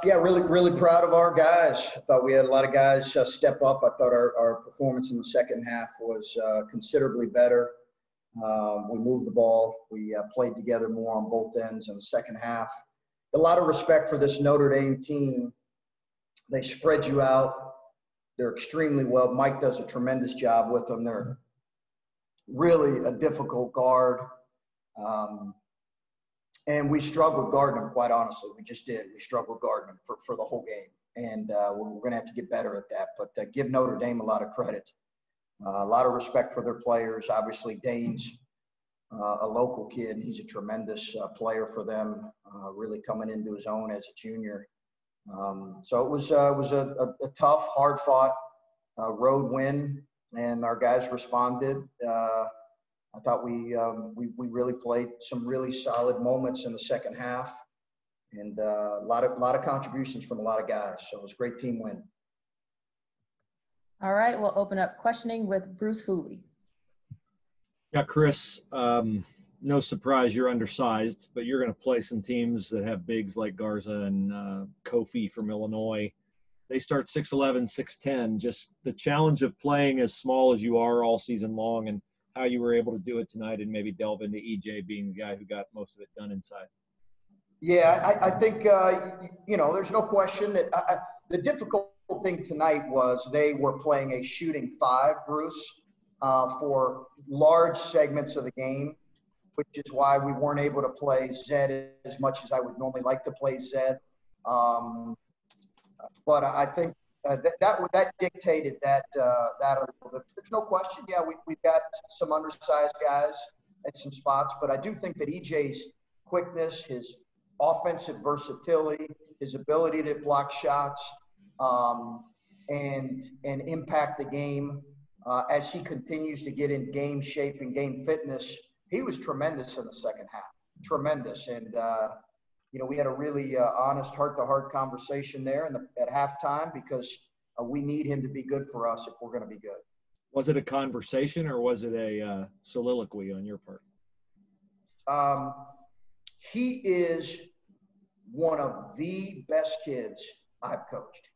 Yeah, really proud of our guys. I thought we had a lot of guys step up. I thought our performance in the second half was considerably better. We moved the ball. We played together more on both ends in the second half. A lot of respect for this Notre Dame team. They spread you out. They're extremely well. Mike does a tremendous job with them. They're really a difficult guard. And we struggled guarding them, quite honestly. We just did. We struggled guarding them for the whole game. And we're going to have to get better at that. But give Notre Dame a lot of credit. A lot of respect for their players. Obviously, Dane's a local kid. He's a tremendous player for them, really coming into his own as a junior. So it was a tough, hard-fought road win, and our guys responded. I thought we really played some really solid moments in the second half, and a lot of contributions from a lot of guys. So it was a great team win. All right, we'll open up questioning with Bruce Hooley. Yeah, Chris, no surprise you're undersized, but you're going to play some teams that have bigs like Garza and Kofi from Illinois. They start 6'11", 6'10". Just the challenge of playing as small as you are all season long, and how you were able to do it tonight, and maybe delve into EJ being the guy who got most of it done inside. Yeah, I think, there's no question that the difficult thing tonight was they were playing a shooting five, Bruce, for large segments of the game, which is why we weren't able to play Zed as much as I would normally like to play Zed. But I think that dictated that a little bit. There's no question. Yeah, we've got some undersized guys at some spots, but I do think that EJ's quickness, his offensive versatility, his ability to block shots, and impact the game as he continues to get in game shape and game fitness. He was tremendous in the second half. Tremendous. And, we had a really honest heart-to-heart conversation there at halftime because we need him to be good for us if we're going to be good. Was it a conversation or was it a soliloquy on your part? He is one of the best kids I've coached.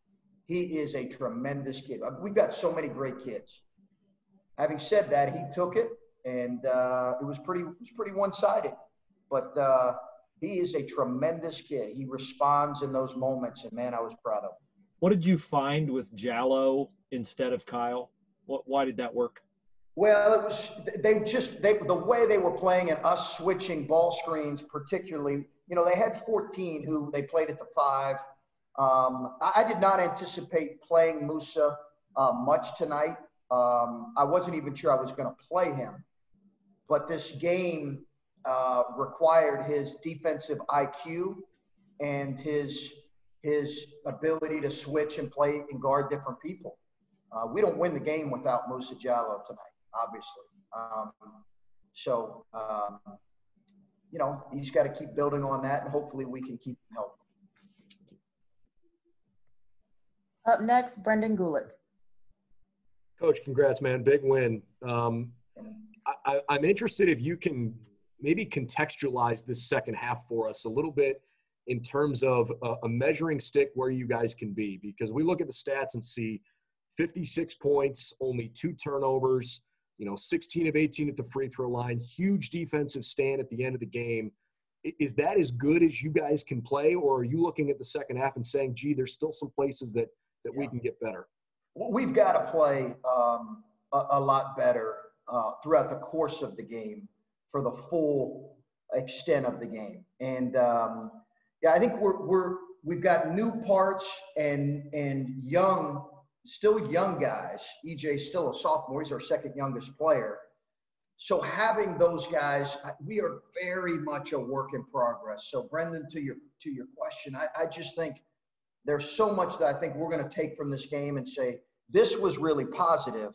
He is a tremendous kid. We've got so many great kids. Having said that, he took it, and it was pretty one-sided. But he is a tremendous kid. He responds in those moments, and, man, I was proud of him. What did you find with Jallow instead of Kyle? Why did that work? Well, it was the way they were playing and us switching ball screens particularly. They had 14 who they played at the 5. I did not anticipate playing Musa much tonight. I wasn't even sure I was going to play him. But this game required his defensive IQ and his ability to switch and play and guard different people. We don't win the game without Musa Jallow tonight, obviously. He's got to keep building on that, and hopefully we can keep him healthy. Up next, Brendan Gulick. Coach, congrats, man. Big win. I'm interested if you can maybe contextualize this second half for us a little bit in terms of a measuring stick where you guys can be, because we look at the stats and see 56 points, only 2 turnovers, 16 of 18 at the free throw line, huge defensive stand at the end of the game. Is that as good as you guys can play, or are you looking at the second half and saying, gee, there's still some places that we can get better? We've got to play a lot better throughout the course of the game for the full extent of the game. And I think we've got new parts and still young guys. EJ's still a sophomore. He's our second youngest player. So having those guys, we are very much a work in progress. So Brendan, to your question, I just think there's so much that I think we're going to take from this game and say, this was really positive.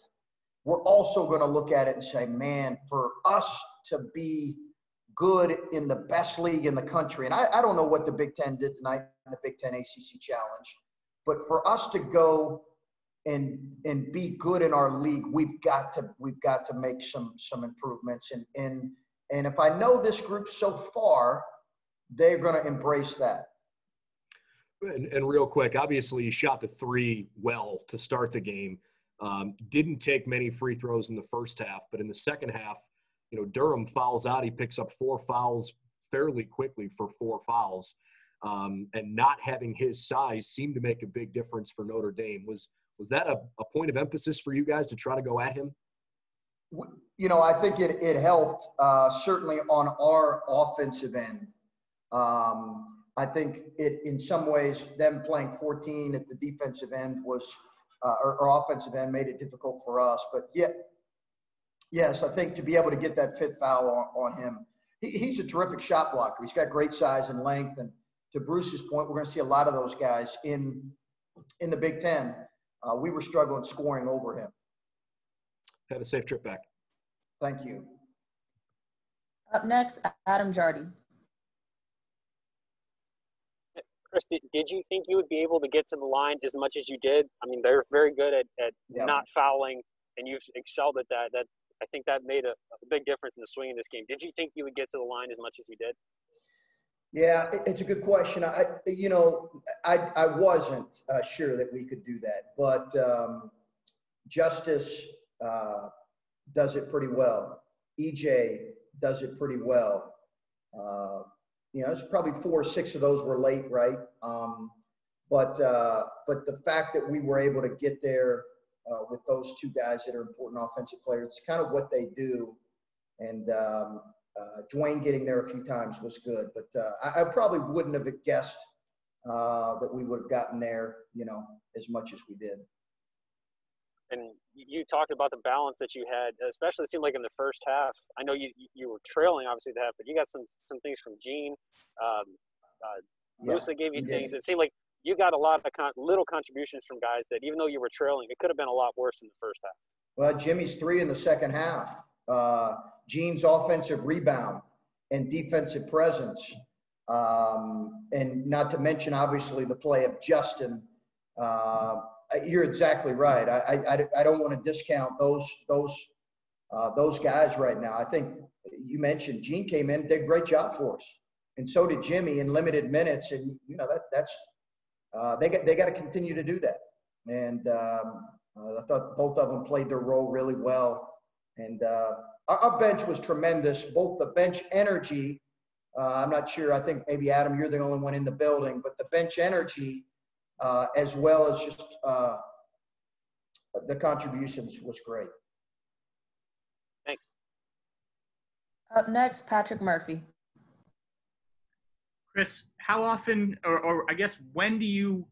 We're also going to look at it and say, man, for us to be good in the best league in the country, and I don't know what the Big Ten did tonight in the Big Ten ACC Challenge, but for us to go and be good in our league, we've got to make some improvements. And if I know this group so far, they're going to embrace that. And real quick, obviously you shot the three well to start the game. Didn't take many free throws in the first half, but in the second half, Durham fouls out. He picks up 4 fouls fairly quickly for 4 fouls. And not having his size seemed to make a big difference for Notre Dame. Was that a point of emphasis for you guys to try to go at him? I think it helped, certainly on our offensive end. I think in some ways, them playing 14 at the defensive end was, or offensive end made it difficult for us. But yes, I think to be able to get that 5th foul on him, he's a terrific shot blocker. He's got great size and length. And to Bruce's point, we're going to see a lot of those guys in the Big Ten. We were struggling scoring over him. Have a safe trip back. Thank you. Up next, Adam Jardy. Chris, did you think you would be able to get to the line as much as you did? I mean, they're very good at not fouling, and you've excelled at that. I think that made a big difference in the swing in this game. Did you think you would get to the line as much as you did? Yeah, it's a good question. I wasn't sure that we could do that, but Justice does it pretty well. EJ does it pretty well. It's probably 4 or 6 of those were late, right? But the fact that we were able to get there with those 2 guys that are important offensive players, it's kind of what they do. And Dwayne getting there a few times was good, but I probably wouldn't have guessed that we would have gotten there, as much as we did. And you talked about the balance that you had, especially it seemed like in the first half. I know you were trailing, obviously, the half, but you got some things from Gene. Musa gave you things. It seemed like you got a lot of little contributions from guys that, even though you were trailing, it could have been a lot worse in the first half. Well, Jimmy's 3 in the second half. Gene's offensive rebound and defensive presence. And not to mention, obviously, the play of Justin. You're exactly right. I don't want to discount those guys right now. I think you mentioned Gene came in, did a great job for us, and so did Jimmy in limited minutes. And that's they got to continue to do that. And I thought both of them played their role really well. And our bench was tremendous. Both the bench energy. I'm not sure. I think maybe Adam, you're the only one in the building, but the bench energy. As well as just the contributions was great. Thanks. Up next, Patrick Murphy. Chris, how often, or I guess when do you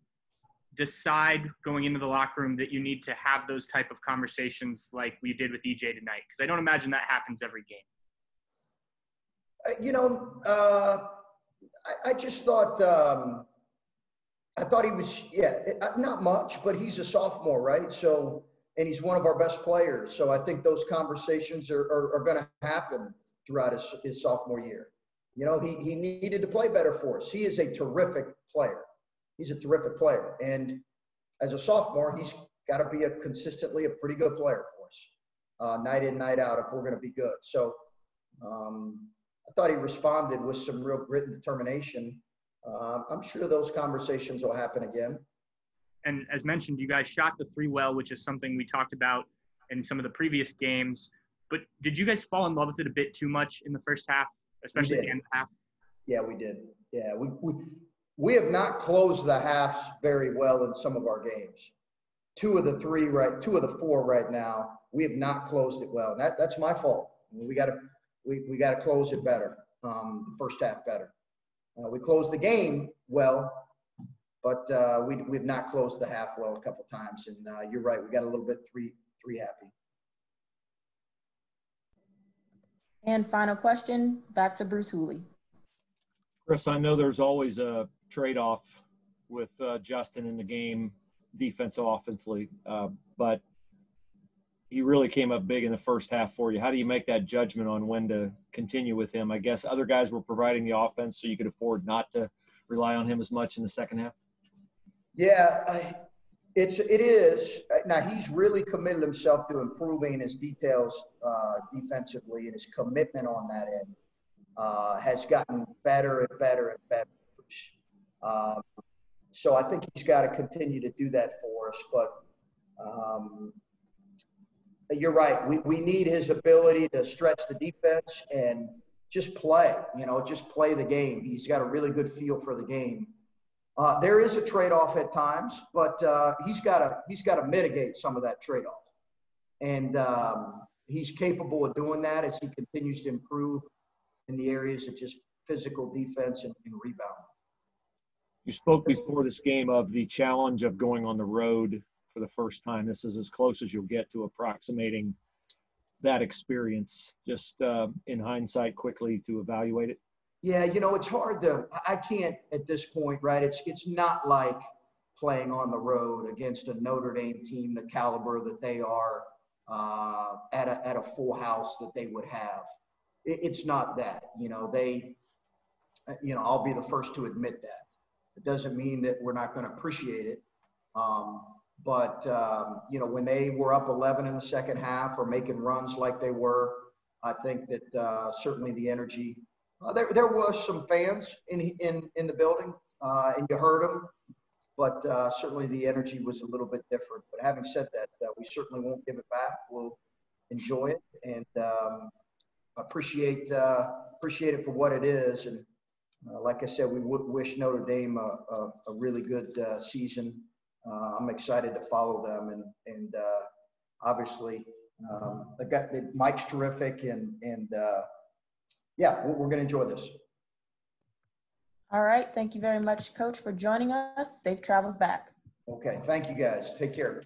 decide going into the locker room that you need to have those type of conversations like we did with EJ tonight? Because I don't imagine that happens every game. I just thought I thought he was, not much, but he's a sophomore, right? So, and he's one of our best players. So I think those conversations are going to happen throughout his sophomore year. He needed to play better for us. He is a terrific player. He's a terrific player. And as a sophomore, he's got to be consistently a pretty good player for us, night in, night out, if we're going to be good. So I thought he responded with some real grit and determination. I'm sure those conversations will happen again. And as mentioned, you guys shot the 3 well, which is something we talked about in some of the previous games. But did you guys fall in love with it a bit too much in the first half, especially the end of the half? Yeah, we did. Yeah, we have not closed the halves very well in some of our games. 2 of the 4 right now, we have not closed it well. That's my fault. We got to close it better. The first half better. We closed the game well, but we've not closed the half well a couple times. And you're right, we got a little bit three happy. And final question, back to Bruce Hooley. Chris, I know there's always a trade-off with Justin in the game, defensive, offensively, but he really came up big in the first half for you. How do you make that judgment on when to continue with him? I guess other guys were providing the offense, so you could afford not to rely on him as much in the second half. Yeah, it is. Now, he's really committed himself to improving his details defensively, and his commitment on that end has gotten better and better and better. So I think he's got to continue to do that for us. But you're right. We need his ability to stretch the defense and just play, just play the game. He's got a really good feel for the game. There is a trade-off at times, but he's got to mitigate some of that trade-off. And he's capable of doing that as he continues to improve in the areas of just physical defense and rebound. You spoke before this game of the challenge of going on the road for the first time. This is as close as you'll get to approximating that experience, just in hindsight, quickly to evaluate it. Yeah, it's hard I can't at this point, right? It's not like playing on the road against a Notre Dame team, the caliber that they are, at a full house that they would have. It's not that, I'll be the first to admit that. It doesn't mean that we're not going to appreciate it. But when they were up 11 in the second half or making runs like they were, I think that certainly the energy, there was some fans in the building, and you heard them, but certainly the energy was a little bit different. But having said that, we certainly won't give it back. We'll enjoy it and appreciate it for what it is. And like I said, we would wish Notre Dame a really good season. I'm excited to follow them, and obviously Mike's terrific, and yeah, we're going to enjoy this. All right. Thank you very much, Coach, for joining us. Safe travels back. Okay. Thank you, guys. Take care.